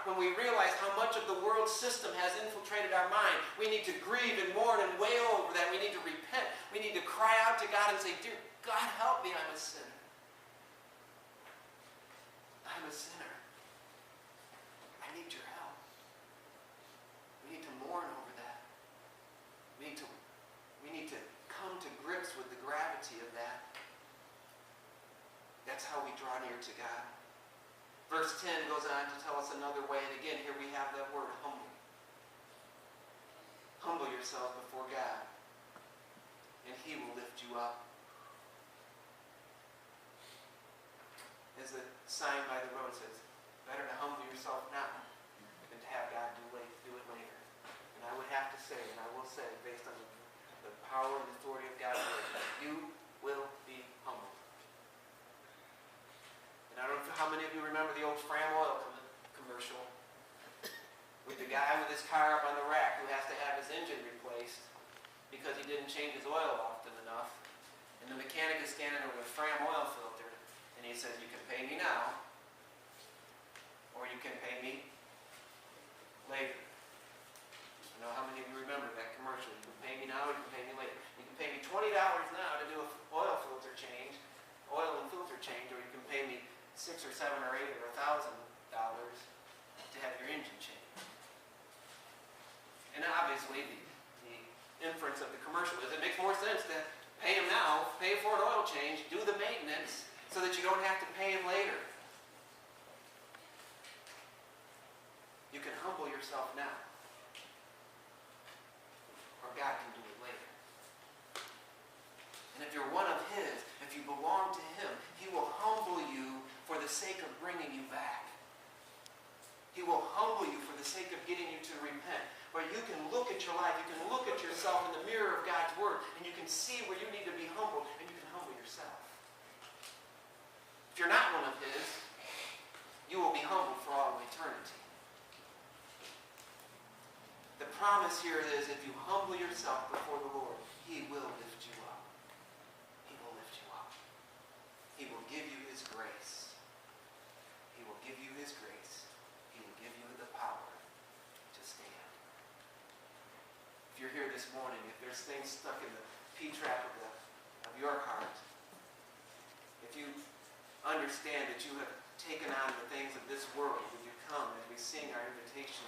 when we realize how much of the world system has infiltrated our mind, we need to grieve and mourn and wail over that. We need to repent. We need to cry out to God and say, "Dear God, help me, I'm a sinner. I'm a sinner. I need your help." We need to mourn over that. We need to come to grips with the gravity of that. That's how we draw near to God. Verse 10 goes on to tell us another way, and again, here we have that word, humble. Humble yourself before God, and He will lift you up. As the sign by the road says, better to humble yourself now than to have God do it later. And I would have to say, and I will say, based on the power and authority of God's word, you will be humbled. And I don't know how many of you remember the old Fram Oil commercial with the guy with his car up on the rack who has to have his engine replaced because he didn't change his oil often enough. And the mechanic is standing there with a Fram oil filter, and he says, "You can pay me now, or you can pay me later." I don't know how many of you remember that commercial. You can pay me now, or you can pay me later. You can pay me $20 now to do an oil and filter change, or you can pay me $6 or $7 or $8 or $1,000 to have your engine changed. And obviously, the inference of the commercial is it makes more sense to pay him now, pay for an oil change, do the maintenance, so that you don't have to pay him later. You can humble yourself now, or God can do it later. And if you're one of His, if you belong to Him, He will humble you for the sake of bringing you back. He will humble you for the sake of getting you to repent. Where you can look at your life, you can look at yourself in the mirror of God's Word, and you can see where you need to be humbled, and you can humble yourself. If you're not one of His, you will be humbled for all of eternity. The promise here is if you humble yourself before the Lord, He will lift you up. He will lift you up. He will give you His grace. He will give you His grace. He will give you the power to stand. If you're here this morning, if there's things stuck in the P-trap of your heart, if you understand that you have taken on the things of this world, would you come as we sing our invitation